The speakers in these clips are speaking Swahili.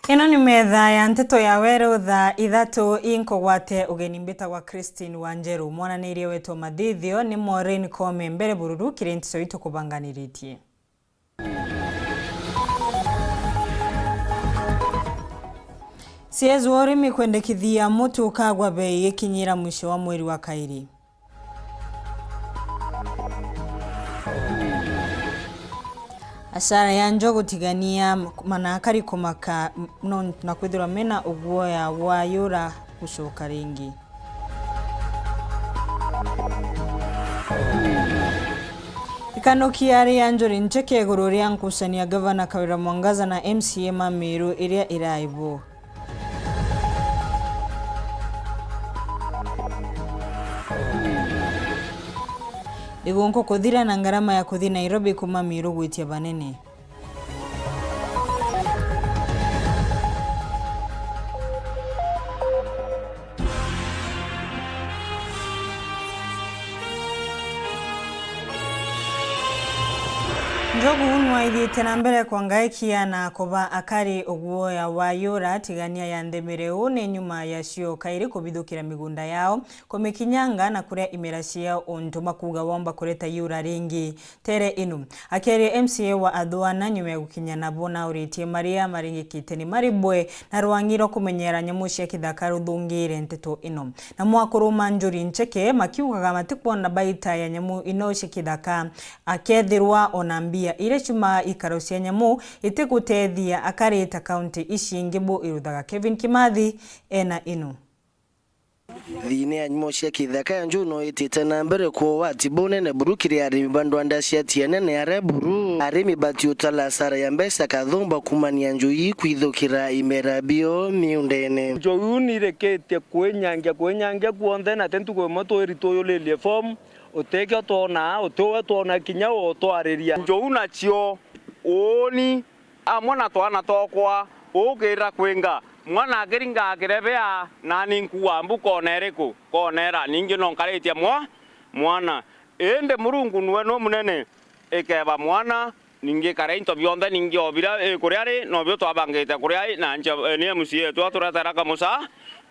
Ino ni metha ya Nteto ya Weru Thaa Ithatu inkogwate ugeni mbitagwa Christine wa NJERU mwananirie wetu mathithio ni Maureen Kome mbere bururu kirintiso itu kubanganiritie. Siezu orimi kwendekithia mutu ukagwa bei ikinyira mwisho wa mweri wa kairi. Asara ya njogu tigania manakari kumaka na kwithira mena uguoya wa yura gushoka ringi. Ikano kiari ya njuri ncheke iguru ria nkusania Gavana Kawira Mwangaza na MCA Mamiru iria iraibu. Igonko kuthira na ngarama ya kuthi Nairobi kuma Miru gwitia banene. Njogu unwa ithiite na mbere kwangaikia na kuba akari uguoya wa yura tigania ya ndemereu ni nyuma ya cio kairi kubithukira migunda yao kumikinyanga na kuria imera cia ontuma kuga womba kureta yura ringi tere inu akeri MCA wa Athwana nyuma ya gukinyana bona uritie maria maringikite ni maribwe na rwangiro kumenyera nyamu cia kithaka ruthungire Nteto ino na mwakuruma njuri ncheke makiugaga matikwona baita ya nyamu ino cia kithaka akethirwa onambia ile chuma ikaro cia nyamu itikutethia akareta county ishingibu iruthaga Kevin Kimathi ena inu Thine ya nyumo cia kithaka ya njuno itite na mbere kwa wati bonene burukiri arimi bandu andacia tianene are buru arimi bati utala sara ya mbesa kathomba kumania njui kwithukira imera bio miundene njogu nirekete kwenyangia kuonde na tentu kwe moto erito lelie form oteke tona otowe tona kinya otwariria njogu na cio oni amona twana tokwa ukira kwenga mwana akiringa akirebea nani nkuwa mbuko nereko konera ningi nonkaritia mwana ende murungu nwe no munene ekeba mwana ningi karento bionde ningi obira kuriari no byo twabangite kuriai na nje ni MCA twaturatara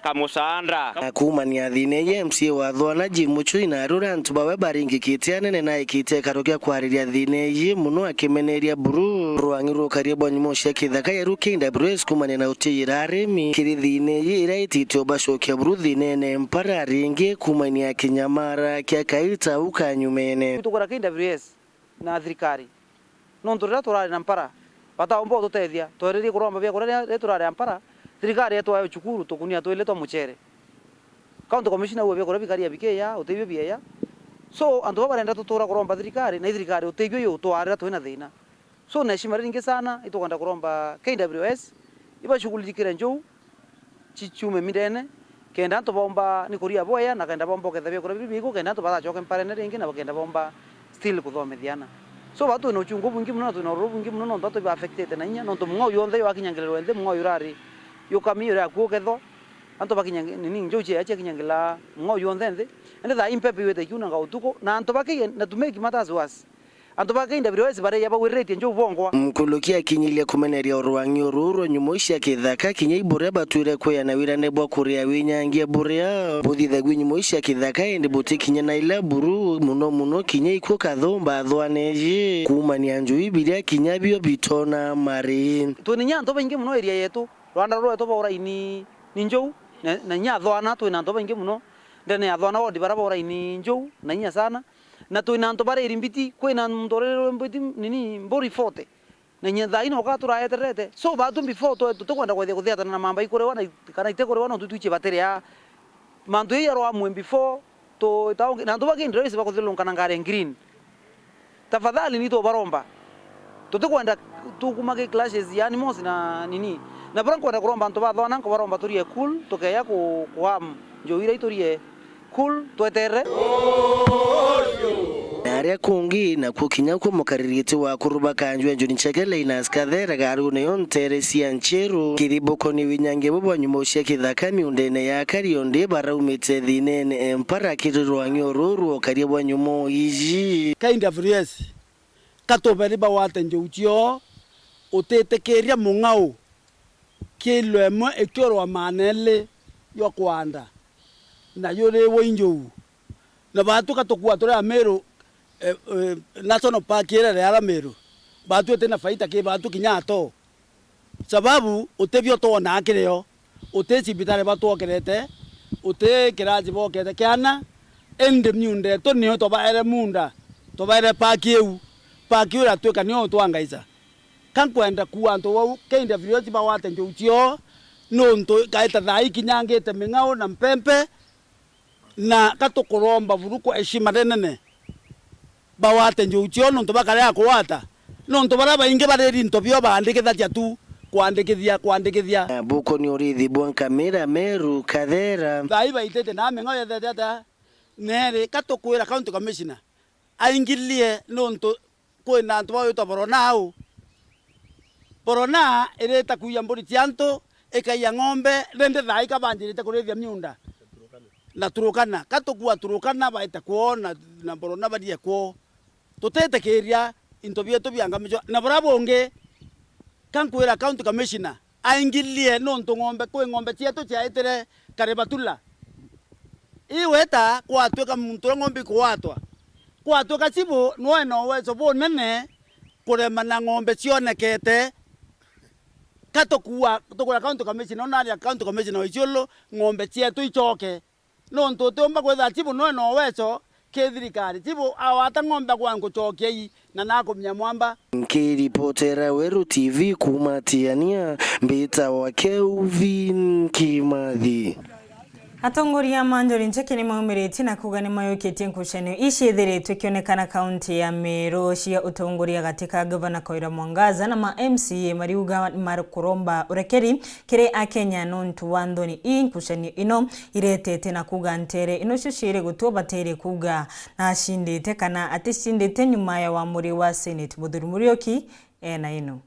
kamusandra akumania thine ye MCA wa Athwana jimuchu ina rura ntubawe baringikite anene na ikite karokia kwariria thine ye muno akimeneria buru rwangiru karibu nyumo cia kithaka yeruke NWS kumania na utira arimi kiri thine ye iraitite obashokia buru thine ne mpara ringi kumania kinyamara kia kaita ukanyumene tukora NWS na thirikari nonturira turari na mpara bataomba tutethia twereri kuromba bia kuria turari mpara thirikari yetu ayo chukuru tukunia toiletwa muchere county commissioner uwe bia bikaria bikeya uteibio bia so andu barenda tutura kuromba thirikari na thirikari uteibio yo twarira twina thina so na shimari ringi sana itukwenda kuromba KWS iba shughulikira njoo chichume midene kenda to bomba ni kuria boya na kenda bomba kethabia kuria bibigo kenda to bada choke mpare ringi na kenda bomba still kuthomethiana so batu no chungu bungi muno to no rubungi muno no batu ba affected na nya no to mungo yonthe wakinyangelero ende mungo yurari yokamiro ya kuoketho anto bakinyanga nini njoje acha kinyangela mungo yonthe ende tha impepe wete kuna nga utuko na anto bakige na tumeki matazi wasi anto bakinde BWS bare yaba wirete njo bongwa mkulukia kinyilia kumeneria orwangi oruro nyumoisha kithaka kinyai bure batwire kwa na wirane bwa kuria winyangia bure buthitha gwinyumoisha kithaka ende botikinya na ila buru muno kinyai ko kathomba Athwaneje kumania njui biria kinyabio bitona mari tuninya anto baingi muno area yetu Rwanda rwetu bora ini ninjou na nya Athwana twina anto baingi muno ndene Athwana wodi bara bora ini njou na nya sana na twina anto bare irimbiti kwina ndorero mbiti nini mbori forte na nya thaina okatura eterete so batu before to tukwenda kuthia na mamba ikore wana kana itekore wana tutuiche batere ya mandu ya ro amwe before to tawo na ndo bagindro isi bakuthilunga na ngare green tafadhali ni to baromba tukwenda tukumake classes yani mosi na nini na branko na kuromba anto Athwana ko baromba turie cool tokeya ku kuam njoira iturie cool twetere Aria kungi na kukinya kwa mukaririti wa kuruba kanjwe njuni chakele inaskathera garune yontere cia NJERU kiriboko ni winyange bobwa nyumo cia kithaka miundene ya karionde baraumite thinene empara kirirwangi oruru okaribwa nyumo iji KWS katoberi bawate njouchio utetekeria mung'au kilo emo ekiorwa manele yo kwanda na yore woinjo na batu katokuwa tore Meru national park ile ya Meru batu tena faita ke batu kinyato sababu utevyo to na kireo uteci bitare batu okerete ute kiraji bokete kana ende myunde to niyo to baere munda to baere pakiu ura tuka niyo to angaisa kan kwenda kuanto wau kende vyozi ba wate njuchio nonto kaita dai kinyangete mingao na mpempe na katokoromba vuruko heshima renene ba wate njuchio nonto bakare akwata nonto baraba inge bareri ntobyo bandike thatya tu kwandikithia buko ni urithi bwa kamera Meru kathera dai baitete na mingao ya thatya nere katokwira county commissioner aingilie nonto kwina ntwa yuto borona ireta kuya mburi tianto ekaya ng'ombe rende thai kabanjirite kurithia myunda na turukana katokuwa turukana baita kuona na borona badia ko tutete kiria into bieto biangamijo na borabonge kankwira county commissioner aingilie nonto ng'ombe kwe ng'ombe tieto chiaitere karebatula iweta kwatweka muntu ng'ombe kwatweka chibo no wezo bonene kurema na ng'ombe cionekete katokuwa tokora county commissioner na county commissioner icholo ng'ombe chietu ichoke nonto tomba kwetha chibo no wezo kethirikari chibo awata ng'ombe kwangu chokei na nako mnyamwamba nkiripotera Weru TV kumatiania mbita wa Kelvin Kimathi. Atongoria manjori ncheke ni maumiriti na kuga ni mayukitie nkushanio ishi ithiritwe ikionekana kaunti ya Meru cia utongoria katika gavana Koira Mwangaza na ma MCA mariuga marukuromba urekeri kire akenya nontu wandoni nkushanio ino iretete na kuga ntere ino shushire gutua batere kuga na ashindite kana atishindite nyuma ya wamuri wa Senate Muthuri Murioki na ino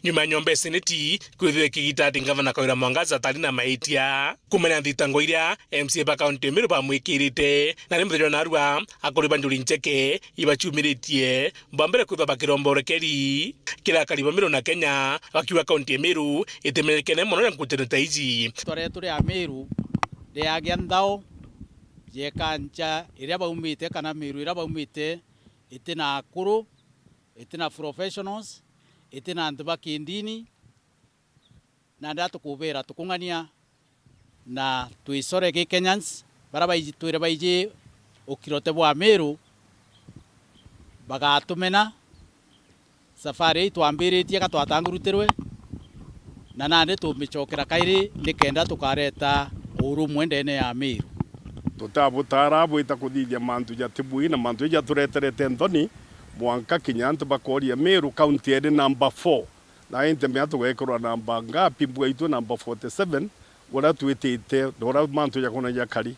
nyuma nyombe seneti kwithwe kigitati gavana Koira Mwangaza tarina maitia kumena thitango iria MCA ba county Meru bamwikirite na nimuthiro narua akuriba njuri ncheke ibachumiritie mbambere kwitha bakiromba urekeri kirakari ba Meru na Kenya bakiwa county Meru itemerekene muno na nkuteno taizi tore a Meru de agendao je kancha iria baumite kana Meru iria baumite itina akuru itina professionals itina antuba kindini na ndato kubera tukungania na tuisore ke Kenyans baraba tuire baije okirote bwa Meru bagatumena safari twambiritie katwatangurutirwe na nande tumichokera kairi nikenda tukareta urumwe ndene ya Meru tutabutara bwita kuthithia mantu ja tibui na mantu ja tureterete Nthoni mwanka kinyantu bakoria Meru county ede number 4 na ente mea tugekorwa number ngapi bwaitu number 47 wala tuitite dora mantu ya kuna yakari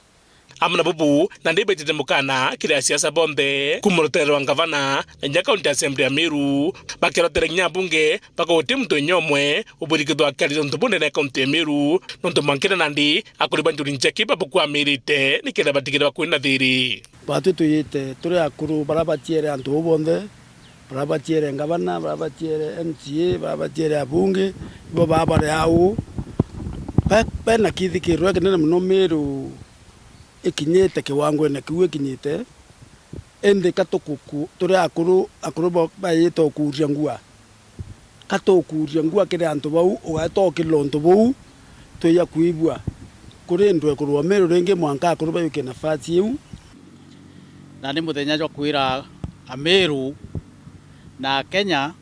amna bubu na ndibetete mukana kira siasa bonde kumurotero wa gavana na county assembly ya Meru bakirotera nya bunge bakote mto nyomwe uburikidwa akali ntubunde na county ya Meru nonto mankira nandi akuriba njuri ncheki babukwa merite nikira batikira kwenda thiri batu tuyite turi akuru barabatiere antu bonde barabatiere gavana barabatiere MCA barabatiere abunge bo babare au na kithikirwe kinene muno Meru ikinyete kiwango na kiwe kinyete ende katokuku turi akuru bayito kuria ngua katokuria ngua kire antu bau ugato kilonto bau toya kuibwa kuri ndwe kurwa Meru renge mwanka akuru bayuke nafasi yu na ni muthenya jwa kwira Meru na Kenya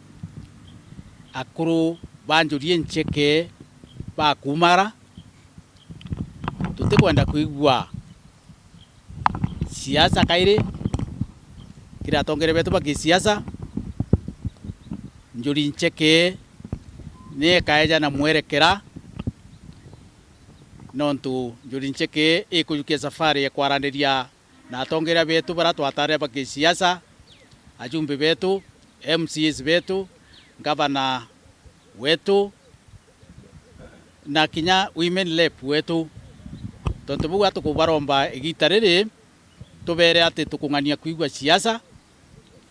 akuru banjurie ncheke ba kumara tutikwenda kuigwa siasa kaire kira tongere betu ba siasa njuri ncheke ne kaeja na mwerekera nontu njuri ncheke ikujukia safari ya kwarandiria na tongera betu bara twatare ba siasa ajumbe betu MCs betu gavana wetu na kinya women rep wetu tonto buga tukubaromba igitariri tubere ati tukungania kuigwa siasa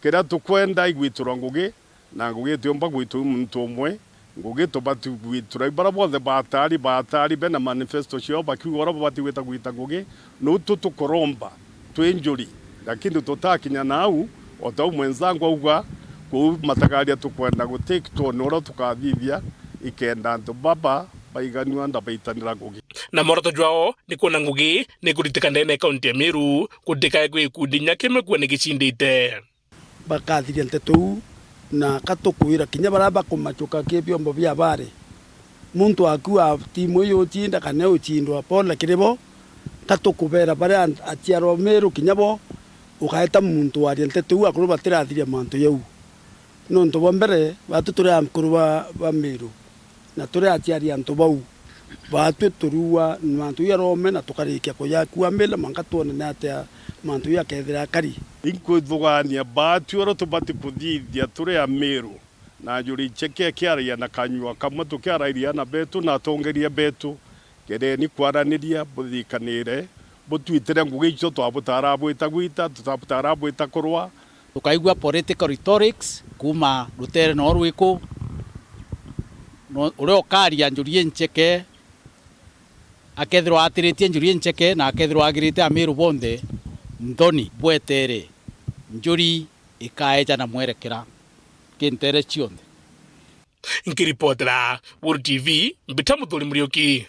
kira tukwenda igwitura ngugi na ngugi tiomba gwitu muntu umwe ngugi tubati gwitura ibara bothe batari bena manifesto cio bakiugora bati gwita gwita ngugi no tutukoromba twenjuri lakini tutakinya nau otau mwenzangu auga ku matagaria tukwenda gutake to noro tukathithia ikenda antu baba baiganwa nda baitanira ngugi na moroto jwao ni kuona ngugi ni kuritika ndene kaunti ya Meru kutika gwikundi nyakeme kuone gicindite bakathiria Nteto na katukwira kinya baraba kumachuka ke byombo bya bare muntu akua timu yo tinda kana uchindwa pola kirebo katukubera bare atiaro Meru kinyabo ukaeta muntu wa Nteto akuru batirathiria mantu yau nonto bombere batuture amkuru ba Meru na tore atiari antu bau batwe turua mantu ya Rome na tukarikia koya kuambela mankatone na atia mantu ya kethira kari inkuthugania batwe oro tubati kuthithia tore a Meru na juri cheke kiaria na kanywa kamwe tukiarairia na betu na tongeria betu kede ni kwaraniria buthikanire butwitire ngugi icio twabutarabu itagwita tutabutarabu itakorwa tukaigua political rhetorics kuma rutere no rwiko ure okaria njuri encheke akethirwo atiritie njuri encheke na akethirwo agirite a Meru bonthe Nthoni bwetere njuri ikaeja na mwerekera kintere cionthe nkiripotera Weru TV mbitamuthuri Muriuki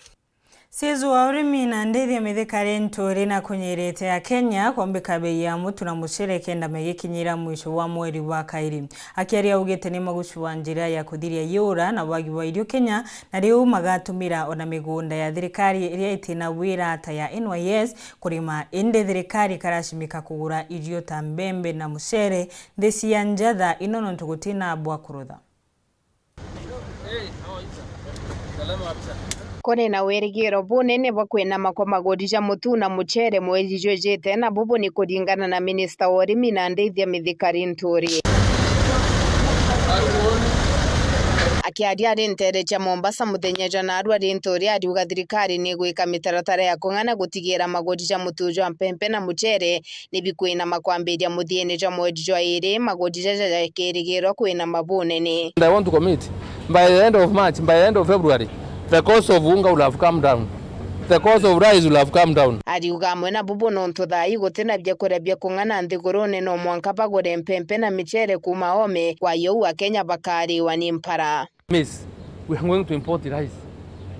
Sezu wa urimi na ndethia mithikari nturi na kunyirite ya Kenya kwambika bei ya mutu na mucere kenda megikinyira mwisho wa mweri wa kairi. Akiaria ugite ni magucu njira ya kuthiria yura na wagi wa irio Kenya na riu magatumira ona migunda ya thirikari iria itina wira ta ya NYS kurima inde thirikari karashimika kugura irio ta mbembe na mucere thesi ya njatha inono ntugutina bwa kurutha. Kone na werigiro bunene bakwena makwa magodija mutu na muchere mwezi jojete na bubu ni kuringana na minista wa urimi na ndethia mithikari nturi. Akiaria rintere cha Mombasa muthenya jana arwa rintori ariuga thirikari ni gwika mitaratara ya kung'ana gutigira magodija mutu jwa mpempe na muchere ni bikwina makwambiria muthiene jwa mwezi jwa iri magodija ja kirigiro kwina mabunene. I want to commit by the end of March, by the end of February, the cost of unga will have come down. The cost of rice will have come down. Ariuga mwena bubu nonto Thaa gutina bya kurebya kung'ana nthigurune no mwanka bagore mpempe na michere kuma ome kwa yo wa Kenya bakari wani mpara. Miss, we are going to import the rice.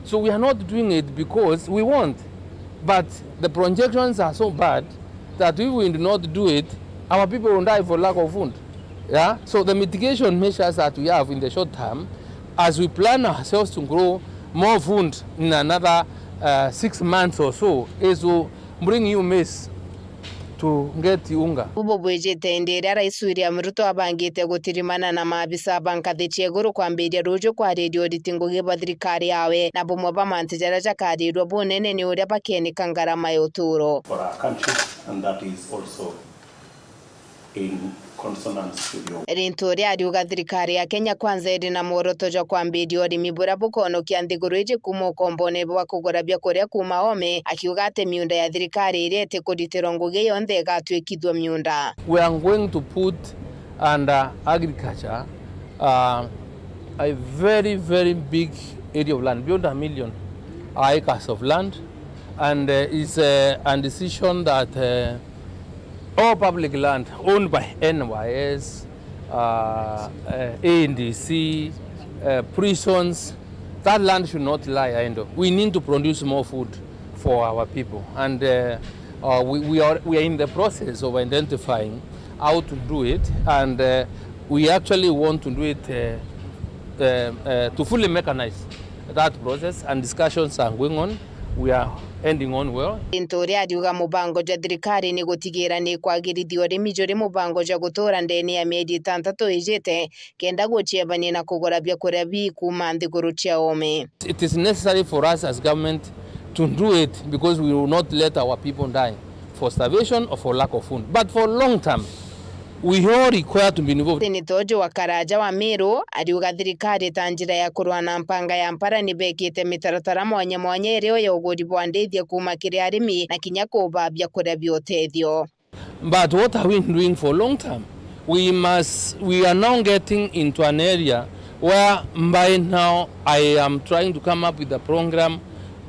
So we are not doing it because we want. But the projections are so bad that if we do not do it, our people will die for lack of food. Yeah? So the mitigation measures that we have in the short term, as we plan ourselves to grow more food in another 6 months or so, is to bring you maize to get unga. Bubu bwejete ndere raisuri ya Ruto abangite gutirimana na maabisa bankathi chieguru kwambiria rujo kwa radio ritingo giba thirikari yawe na bumwe bamantijara jakarirwo bunene ni uria bakenika ngarama ya uturo for our country, and that is also in consonance with your Rintori ariuga thirikari ya Kenya kwanza iri na muoroto jo kwambiria urimi bura bukonokia nthiguru iji kuma ukombone bwa kugura bya kuria kuma ome akiuga ati miunda ya thirikari irete kuditiro ngugi yonthe gatwikithwo miunda. We are going to put under agriculture a very big area of land, beyond 1 million acres of land, and it's a decision that all public land owned by NYS, ANDC, prisons, that land should not lie idle. We need to produce more food for our people, and we are in the process of identifying how to do it, and we actually want to do it to fully mechanize that process, and discussions are going on. We are ending on well. Ntori ariuga mubango ja thirikari ni gutigira ni kwagirithia urimi juri mubango ja gutura ndeni ya mieri 6 ijete kenda guchiebania na kugura bya kuria bi kuma nthiguru cia ome. It is necessary for us as government to do it because we will not let our people die for starvation or for lack of food. But for long term, we all require to be involved. Nteto wa Karaja wa Meru ariuga thirikari ta njira ya kurwa na mpanga ya mpara ni bekite mitaratara mwanya irio ya uguri bwa ndethia kuma kiri arimi na kinya kubabya kuria biotethio. But what are we doing for long term? We are now getting into an area where by now I am trying to come up with a program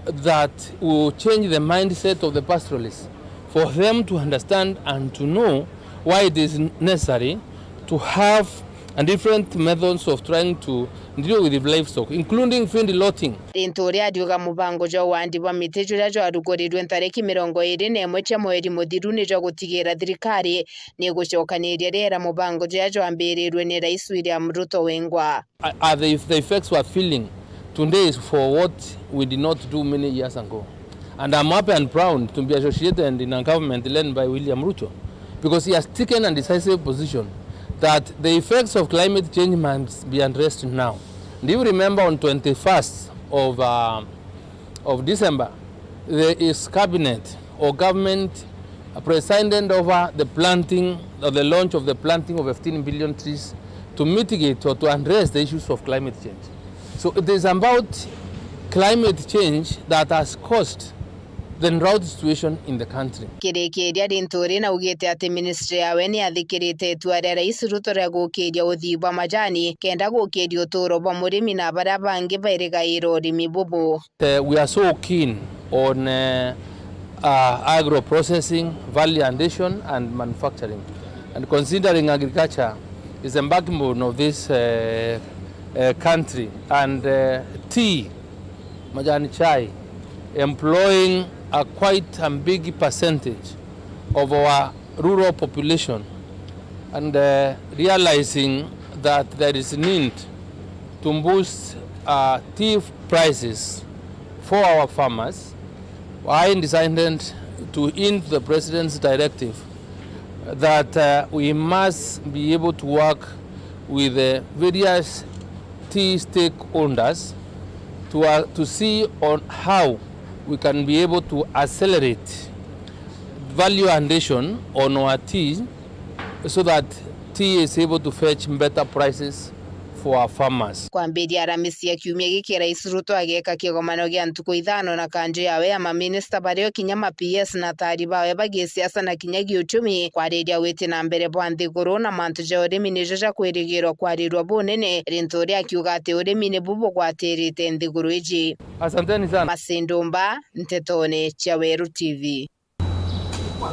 that will change the mindset of the pastoralists, for them to understand and to know why it is necessary to have different methods of trying to deal with the livestock, including field lotting. Rintori adiuga mubango jo wandi wa mitejo ya jo arugorirwe ntareki 21 cia mweri muthiru ni jo gutigira thirikari ni gucokaniria rera mubango jo ya jo ambirirwe ni Rais William Ruto wengwa. The effects we are feeling today is for what we did not do many years ago. And I'm happy and proud to be associated in a government led by William Ruto, because he has taken a decisive position that the effects of climate change must be addressed now. Do you remember on 21st of December, there is cabinet or government presided over the planting or the launch of the planting of 15 billion trees to mitigate or to address the issues of climate change. So it is about climate change that has caused the drought situation in the country. Kirekeria Rintori na ugete ati ministry yawe ni athikirite itua ria Rais Ruto ria gukiria uthii wa majani kenda gukiria uturo bwa murimi na baria bangi bairigaira urimi bubu. We are so keen on agro processing, value addition and manufacturing, and considering agriculture is the backbone of this country, and tea, majani chai, employing a quite a big percentage of our rural population, and realizing that there is a need to boost tea prices for our farmers, I decided to end the President's directive that we must be able to work with various tea stakeholders to see on how we can be able to accelerate value addition on our tea, so that tea is able to fetch better prices for our farmers. Kwambiria Aramisi kiumia giki Rais Ruto ageka kigomano gia ntuku 5 na kanjo yawe ya maminista bario kinyama PS na Thaa bawe bagi siasa na kinyagi uchumi kwariria witi na mbere bwa nthiguru na mantu ja urimi ni joja kwirigirwo kwarirwa bunene. Rintori akiuga ati urimi ni bubu gwatirite nthiguru iji. Asanteni sana. Masindumba, Nteto cia Weru TV.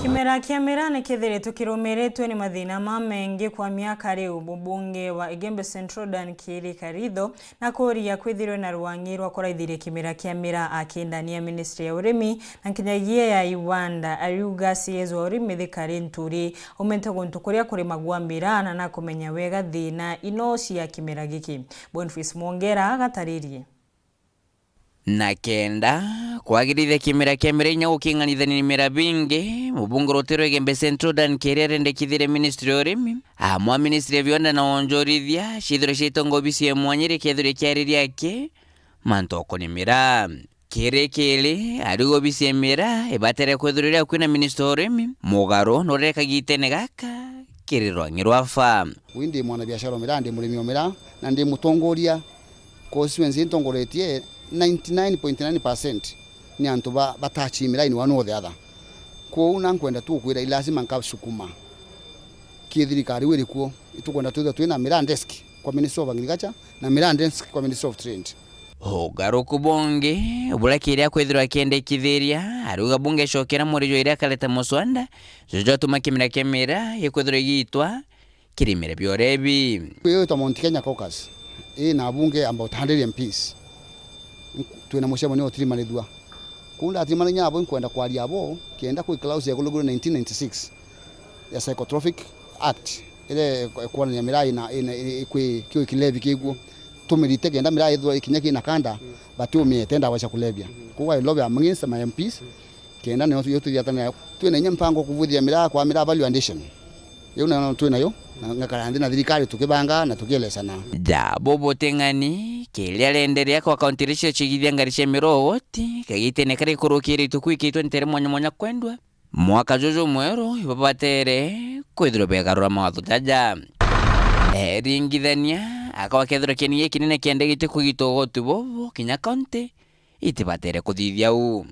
Kimera kia mirane kithiretwo kirumiritwe ni mathina mengi kwa miaka riu. Mubunge wa Igembe Central Dan Kiri Karitho na kuria kwithirwe na ruangi rwa kuraithire kimera kia mira akindania ministry ya urimi na kinyagia ya Iwanda ariuga siezwa urimi thikari nturi umenta guntu kuria kuri magwa mirana na kumenya wega thina ino cia kimera giki. Boniface Mwongera agataririe. Na kenda kwagirire kimera kia mirenya ukinganithani mira bingi mubunge rotero Igembe Central Dan Kiri ndekithire ministry ya urimi amwa ministry ya viwanda na wonjorithia shithiro shitongo bisi ya mwanyire kethire kiariria ke mantoko ni mira Kiri arigo bisi ya mira ibatere kwethuriria kwina ministry ya urimi mugaro noreka gitene gaka kiriro ngirwa fa windi mwana biashara mira ndi murimi mira na ndi mutongoria constituency ntongoretie 99.9% ni antu batachimira ini one or the other. Kwa unankwenda tu kwira lazima nkabsukuma kithirikari wiri kuo itukwenda twina mira desk kwa Ministry of Agriculture na mira desk kwa Ministry of Trade. Hogaro kubonge ubulakiria kwithirwa kende kithiria aruga bunge shokera murijo iria kaleta muswanda jojo tumakimira kemira yekwithirwa gitwa kirimire biorebi yo to Mount Kenya caucus na bunge about 100 MPs twina mushemo ni otirima ridwa kunda atirima nyabo nkwenda kwaria abo kienda ku clause ya kuluguru 1996 ya Psychotropic Act ile kwa ni mirai na kwi kilevi kiguo tumirite kenda mirai ithwa ikinyaki na kanda batumie tenda wacha kulevya kwa ilobe amngisa ma MPs kenda ne yotu yatana twina nyampango kuvuthia mirai kwa mirai value addition yuna twina yo ngakarandi na thirikari tukibanga na tukielesana bobo tengani kile alenderea kwa county research chigithia ngarishe miro woti kagitene kare kurukiri tukwikitwe ntere mwanya kwendwa mwaka jojo mwero ibabatere kwithiro begarura mawatho jaja ringithania akawa kethiro kenie kinene kiende gite kugito gotu bobo kinya county itibatere kuthithia u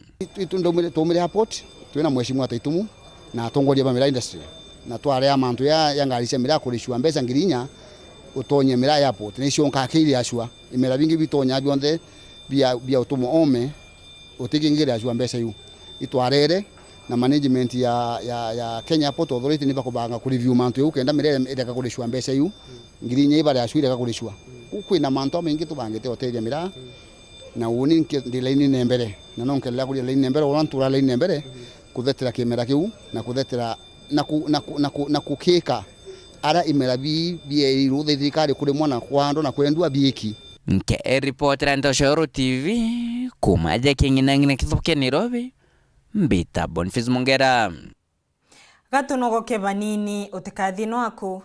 tumire support twina mheshimiwa Taitumu na atongoria ba mira industry na tware amantu ya ngarisha mira kurishwa mbesa ngirinya utonye mira airport ni shonka kiri ashwa imera bingi bitonya bionde bia utumo ome utigingire ashwa mbesa yu itwarere na management ya Kenya Airport Authority ni bakubanga ku review mantu yu kenda mirere edeka kulishwa mbesa yu ngiri nye ibare ashwire ka kulishwa uku ina mantu mengi tubangete hotel ya mira na uni ndi line nembere na nonke la kuli line nembere orantura line nembere kuthetera kimera kiu na kuthetera na kukeka ara imera bi ruthe thikari kuri mwana kwando na kwendwa biiki nke reporter NJERU TV kumaja kinginangina kithuke Nairobi mbita Boniface Mongera gatunogoke banini utikathino aku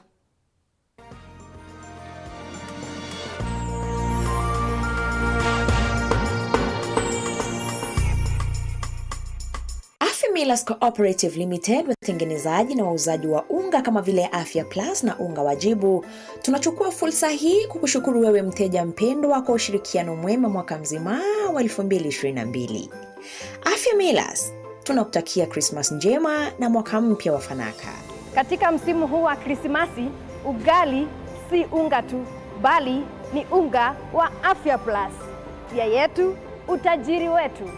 Millers Cooperative Limited, watengenezaji na wauzaji wa unga kama vile Afya Plus na unga wajibu. Tunachukua fursa hii kukushukuru wewe mteja mpendwa kwa ushirikiano mwema mwaka mzima wa 2022. Afya Millers, tunakutakia Christmas njema na mwaka mpya wa fanaka. Katika msimu huu wa Krismasi, ugali si unga tu, bali ni unga wa Afya Plus. Afya yetu, utajiri wetu.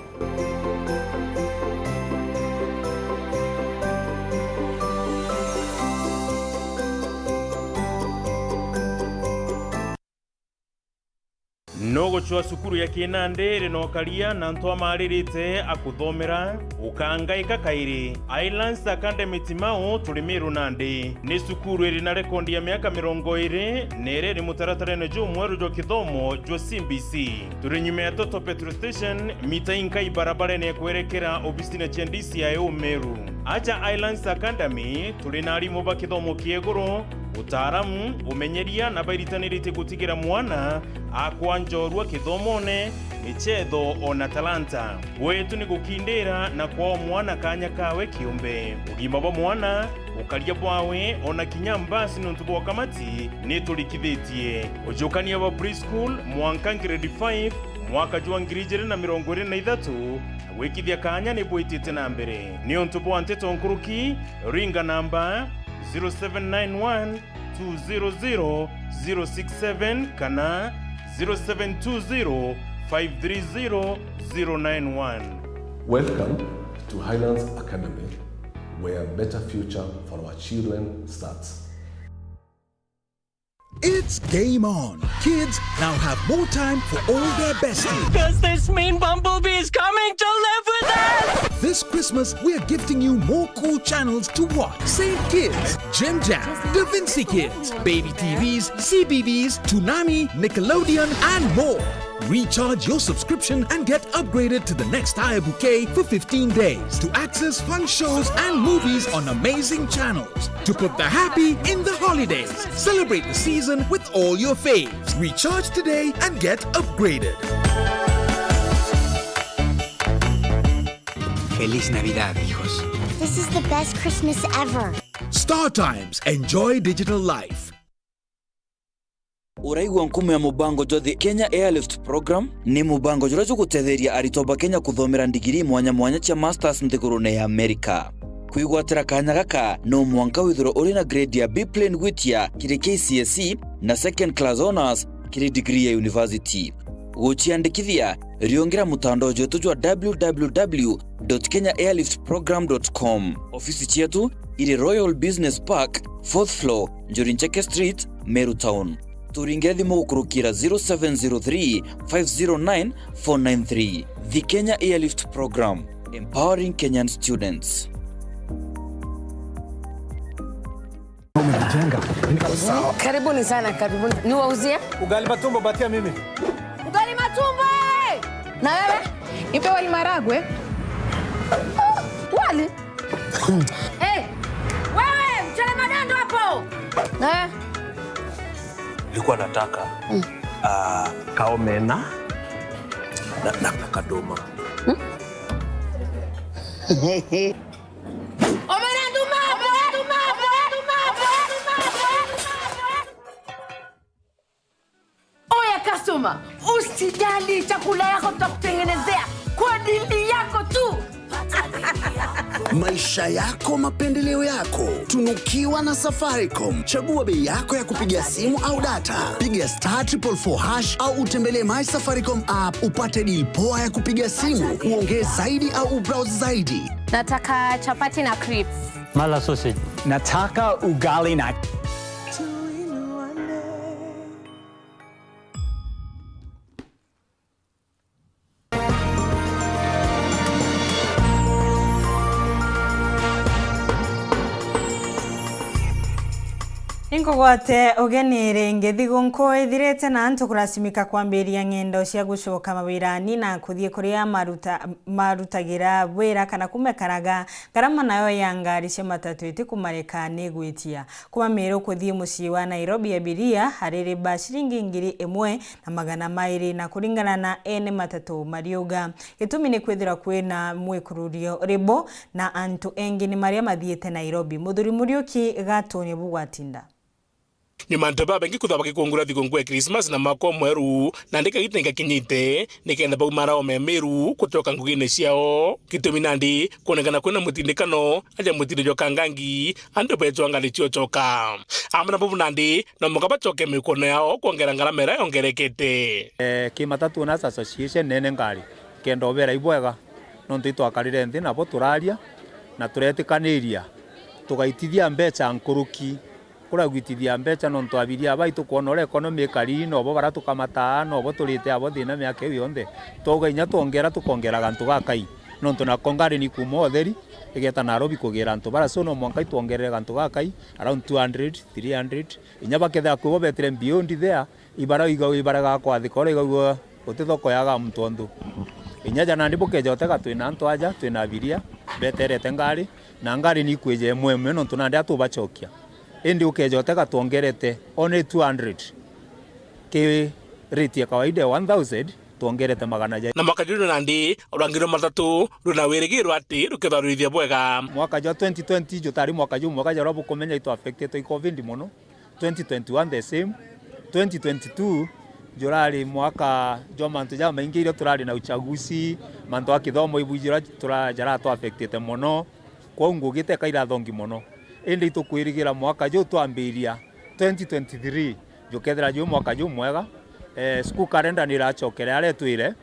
Nogo chwa sukuru ya Kinande rinokalia na ntwa maririte akuthomera ukangaika kairi Islands Academy Timao tulimiru nandi ni sukuru iri na rekondi ya miaka 20 nere ri mutaratarene jo mweru jo kithomo jo CBC turi nyuma ya Toto petrol station mita inkai barabara ne kwerekera obistina chendisi ya Meru. Acha Islands Academy turi na arimu ba kithomo kieguru utaramu umenyeria na bairitanirite gutigira mwana akwanjorwa kithomone michetho ona talanta wetu ni gukindira na kwa mwana kanya kawe kiumbe ugima bwa mwana ukaria bwawe ona kinyambasi nuntubo kamati ni tulikithitie ujukania wa preschool mwanka grade 5 mwaka jwa ngirije na 2023 wikithia kanya ni bwitite na mbere ni ntubo Nteto nkuruki ringa namba 0791 200 067 kana 0720 530 091. Welcome to Highlands Academy, where a better future for our children starts. It's game on. Kids now have more time for all their besties. Because this mean bumblebee is coming to live with us! This Christmas, we're gifting you more cool channels to watch. Save Kids, Jim Jam, Da Vinci Kids, Baby TVs, CBBS, Toonami, Nickelodeon, and more. Recharge your subscription and get upgraded to the next higher bouquet for 15 days to access fun shows and movies on amazing channels. To put the happy in the holidays. Celebrate the season with all your faves. Recharge today and get upgraded. Feliz Navidad, hijos. This is the best Christmas ever. Star Times. Enjoy digital life. Uraigwa nkume ya mubango jothi Kenya Airlift Program ni mubango jurajo gutetheria aritoba Kenya kuthomera ndigiri mwanya cia masters nthigurune ya Amerika. Kuigwatira kanya gaka no mwanka withiro uri na grade ya B plane gwitia kiri KCSE na second class honors kiri degree ya university. Guchiandikithia riongera mutandao jotu jwa www.kenyaairliftprogram.com. Ofisi chetu iri Royal Business Park 4th floor Njorincheke Street, Meru Town. Turinge thimu gukurukira 0703 509 493. The Kenya Airlift Program, empowering Kenyan students. Karibuni sana, karibuni. Niwauzie? Ugali matumbo batia mimi. Ugali matumbo! Na wewe? Nipe wali maragwe. Wali? Hey! Wewe, mchele madando hapo! Na nilikuwa nataka kaomena na kadoma. Oya customer, usijali chakula yako tutakutengenezea kwa dili yako tu. Maisha yako, mapendeleo yako. Tunukiwa na Safaricom. Chagua bei yako ya kupigia simu au data. Piga *444# au utembelee My Safaricom app upate deal poa ya kupiga simu, uongee zaidi au ubrowse zaidi. Nataka chapati na crips. Mala sausage. Nataka ugali na Inkogote ugenire ngithigu nko ithirete na antu kurasimika kwambiria ngendo cia gucoka mawirani na kuthie kuria marutagira wira kana kumekaraga garama nayo ya ngari cia matatu iti kumareka ni gwitia kuma Meru kuthie mucii wa Nairobi abiria hariri ba shilingi 1,200 na kuringana na ene matatu mariuga gitumi ni kwithira kwina mwikururio ribo na antu engi ni maria mathiete Nairobi. Muthuri Muriuki Gatone bugwatinda nyuma ntoba bengi kuthaba kikungura thigungu ya Christmas na mwaka mweru na ndika gitenga kinyite nikenda bau marao me Meru kutoka ngugine ciao gitumi nandi kuonekana kwina mutindikano aja mutindijo kangangi ando betwa ngali ciocoka amana bubu nandi no mugaba coke mikono yao kuongera ngaramera yongerekete Kimatatu na association nene ngari kenda obera ibwega no ntito akarire nthi nabo turaria na turetikaniria tugaitithia mbeca nkuruki kura gwitithia mbeca no ntwabiria baitu kuonora economy kari no bo baratukamata no bo turite abo thina miaka iyo yonde toga inya tuongera tukongera gantu gakai no ntona kongari ni kuma otheri igeta Nairobi kugira antu bara so no mwankai tuongerere gantu gakai around 200 300 inya baketha kubo betire beyond there ibara ga kwa thikore igagwo utithoko yaga mtondu inya jana ndipo kejoteka twina antu aja twina abiria beterete ngari na ngari ni kweje mwemwe no ntona ndia tubachokia indi ukejoteka tuongerete only 200 ke rate ya kawaida 1000 tuongerete magana na mwaka junu nandi urangiro matatu runa wirigirwa ati ruketharuithia bwega mwaka ja 2020 jutari mwaka ju mwaka ja robo komenya ito affected to covid mono 2021 the same 2022 jurari mwaka jomantu ja maingi ile turari na uchaguzi manto akithomo ibujira turajara to affected mono kwa ngugite kaira thongi mono indi tukwirigira mwaka jo twambiria 2023 jukethera jo mwaka jo mwega school calendar ni rachokera ale twire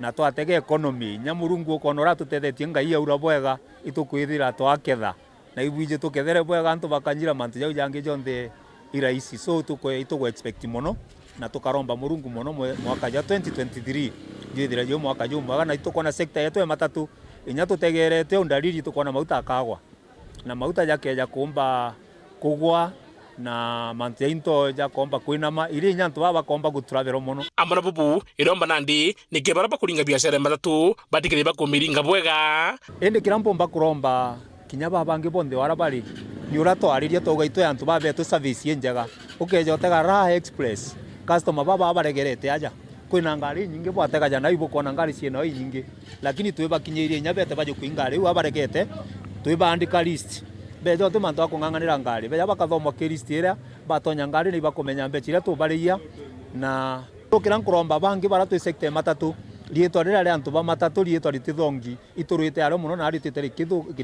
na twatege economy nyamurungu konora tutethetie ngai aura bwega itukwithira twaketha na ibwije tukethere bwega antu bakanyira mantu jau jange jonde iraisi so tukwe expect mono na tukaromba murungu mono mwaka ja 2023 jithira jo mwaka jo mwega na itukona sector yetu ya matatu inya tutegerete undariri tukona mauta akagwa na mauta yake ya kuomba kugwa na mantinto ya kuomba kuinama ili nyantu baba kuomba gutravero mono amana bubu iromba nandi nikibaraba kuringa biashara matatu batikire bakumiringa bwega ende kirampo mba kuromba kinyaba bangi bonde warabari ni urato ariria togaito yantu babe to service yenjaga ukejotega Raha Express customer baba abaregerete aja kwina ngari nyingi bwatega jana ibo kona ngari cieno nyingi lakini tuiba kinyirie nyabete baje kuingari u abaregete tuibandika list bejo tu manto akunganganira ngari beja bakathoma ke list ira batonya ngari ni bakomenya mbechira tubaria na tukira nkuromba bangi bara tu sector matatu lietwa rira antu ba matatu lietwa litithongi iturite aro muno na ritite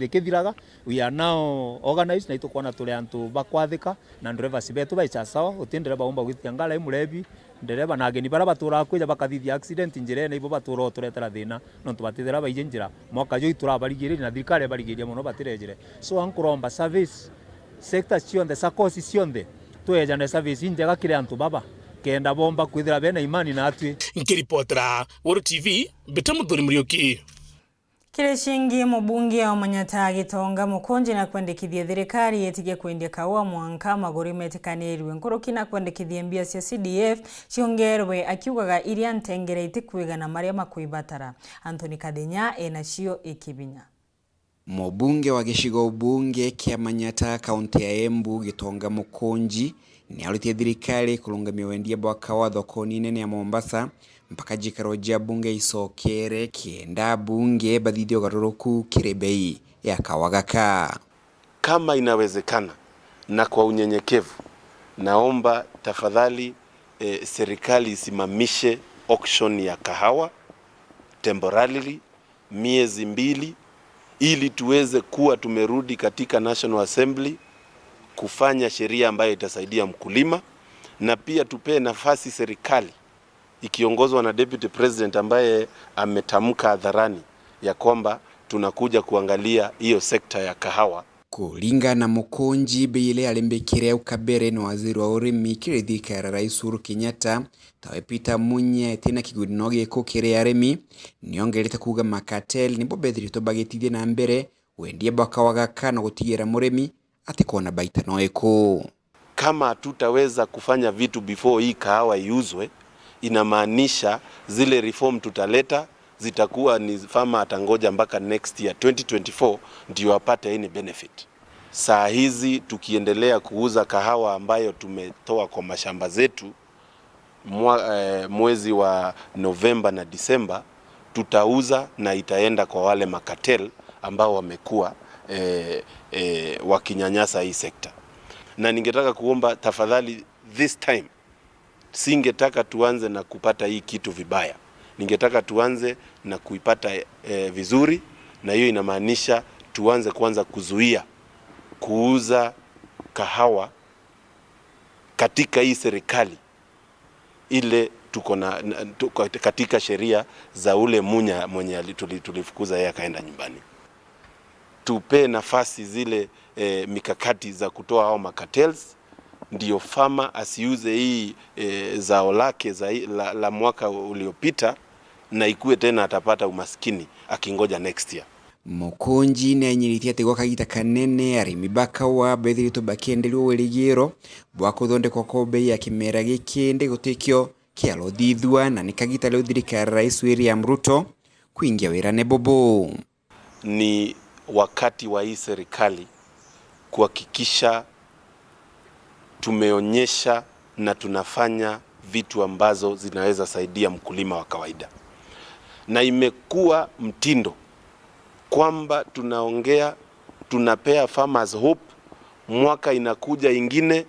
kithiraga we are now organized na itukona tuli antu bakwathika na drivers betu baicha sawa utindire baumba gwitia ngala imurebi ndereba na ageni bara batura kwija bakathithia accident njire na ibo batura turetera thina no tubatithira baije njira mwaka jo iturabarigire na thirikari barigiria muno batirejire so ankuromba service sector cionde sakosi cionde tuejane service njega kire antu baba kenda bomba kwithira bena imani na atwi nkiripotera Weru TV Muthuri Muriuki Kireshingi mubunge wa Manyatta gitonga mukonji na kwendekithia thirikari yetige kwendia kaua mwanka maguri metikanirwe nkoroki na kwendekithia mbia cia CDF ciongerwe akiugaga iria ntengere itikwigana maria makuibatara. Anthony Kadenya enacio ikibinya. Mubunge wa gishigo ubunge kia Manyatta kaunti ya Embu gitonga mukonji ni arutia thirikari kulungamia wendia bwa kawa thokoni nene ya Mombasa mpaka jikarojia bunge isokere kienda bunge bathithio garuruku kirebei ya kawagaka. Kama inawezekana na kwa unyenyekevu naomba tafadhali serikali isimamishe auction ya kahawa temporarily miezi 2 ili tuweze kuwa tumerudi katika National Assembly kufanya sheria ambayo itasaidia mkulima, na pia tupee nafasi serikali ikiongozwa na Deputy President ambaye ametamka hadharani ya kwamba tunakuja kuangalia hiyo sekta ya kahawa. Kulinga na Mukunji beile alembekire ukabere na waziri wa urimi kirithikara Rais Uhuru Kenyatta tawe Peter Munya tena kigudi noge ko kire aremi niongerete kuga makatel nibo bethirito bagetithie na mbere wendie baka wagakana gutigera muremi atikona baita noeko. Kama tutaweza kufanya vitu before hii kahawa iuzwe, inamaanisha zile reform tutaleta zitakuwa ni farmer atangoja mpaka next year 2024 ndio apate any benefit. Saa hizi tukiendelea kuuza kahawa ambayo tumetoa kwa mashamba zetu mwezi wa Novemba na Disemba, tutauza na itaenda kwa wale makatel ambao wamekuwa wakinyanyasa hii sekta. Na ningetaka kuomba tafadhali, this time singetaka tuanze na kupata hii kitu vibaya. Ningetaka tuanze na kuipata vizuri, na hiyo inamaanisha tuanze kwanza kuzuia kuuza kahawa katika hii serikali ile tuko na katika sheria za ule Munya mwenye tulifukuza yeye akaenda nyumbani. Tupe nafasi zile mikakati za kutoa hao makatels, ndio farmer asiuze hii zao lake la mwaka uliopita na ikue tena atapata umaskini akingoja next year. Mukunji na nyiritia tegwa kagita kanene arimi bakawa bethirito bakendelwo werigiro bwa kuthonde kwa kobe ya kimera gikinde gutikyo kialo thithwa na nikagita leo thirikari Rais William Ruto kuingia wirane bobo. Ni wakati wa hii serikali kuhakikisha tumeonyesha na tunafanya vitu ambazo zinaweza saidia mkulima wa kawaida. Na imekuwa mtindo kwamba tunaongea, tunapea farmers hope, mwaka inakuja ingine,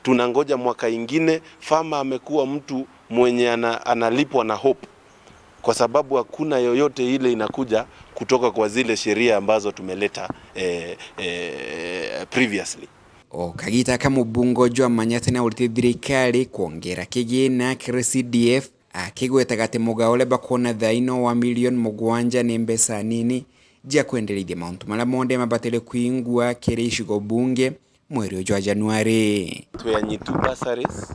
tunangoja mwaka ingine, farmer amekuwa mtu mwenye analipwa na hope, kwa sababu hakuna yoyote ile inakuja kutoka kwa zile sheria ambazo tumeleta previously. Kagita kama bungo jwa manyate na ulite thirikari kuongera kigina kire CDF akigweta gate mugaole bakona thaino wa milioni mugwanja ni mbesa nini jia kuendelea mauntu mala monde mabatele kuingwa kire ishigo bunge mweri wa Januari. Tuyanyitu bursaries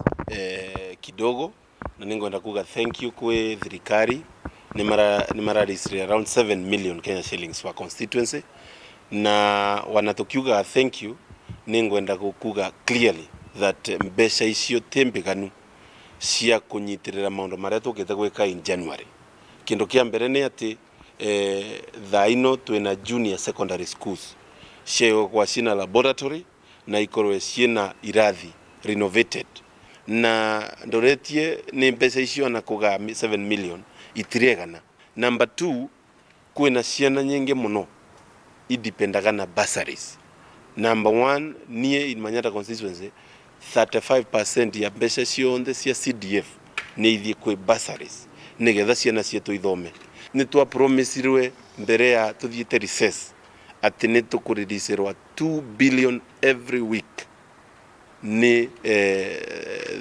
kidogo na ningoenda kuga thank you kwe thirikari ni mara disri around 7 million Kenya shillings for constituency, na wanatokiuga thank you ningoenda kuga clearly that mbesha isio tempekanu cia kunyitirira maundu maria tukite gwika in January. Kindo kia mbere ni ati thaino twina junior secondary schools cio kwa cina laboratory na ikorwe cina irathi renovated, na ndoretie ni mbesha icio na kuga 7 million itiregana. Number 2, kwina ciana nyingi muno idipendaga na bursaries. Number 1, nie in Manyata constituency 35% ya mbesha cionthe cia CDF ni ithie kwe bursaries nigetha ciana cietu ithome. Ni twa promisirwe mbere ya tuthiete recess ati ni tukuriricirwa 2 billion every week ni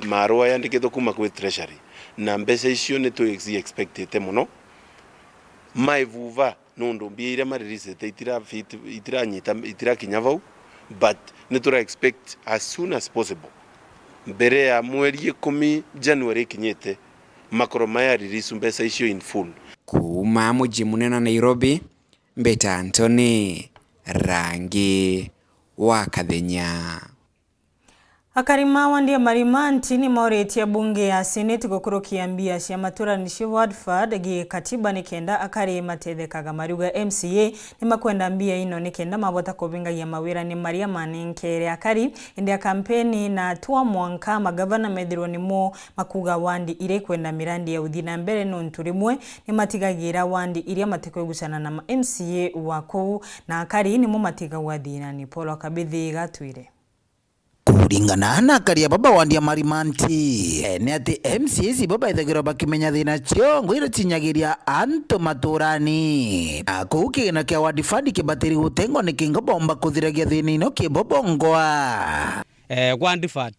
marua yandikithwo kuma kwe treasury, na mbesha icio ni tu expectete muno maivuva nundu mbia iria mariricite itira kinya vau, but ni tura expect as soon as possible mbere ya mweri 10 January kinyete makoro maya release mbesa icio in full. Kuma muji munena Nairobi, Mbeta Anthony, Rangi wa Kathenya. Akarimawa ndiye marima ntini mauretia bunge ya Senate gukurukia mbia cia matura nishi Watford gi katiba ni kenda akari matethekaga maruga MCA ni makwenda mbia ino ni kenda mabota kubingagia mawira ni Maria Maninkere akari india kampeni na tua mwanka magavana methirwo ni mo makuga wandi ire kwenda mirandi ya uthina mbere no nturimwe ni matigagira wandi iria matekwegusana na MCA wako na akari ni mo matiga wathina ni Polo Kabithi gatwire. kuringana na karia baba wandia marimanti ene ati MCs baba ithagiro bakimenya thina cio ngwiro tinyagiria anto maturani ako kigina kia ward fund kibatiri gutengo ni kingo bomba kuthiragia thina ino kibobongwa ward fund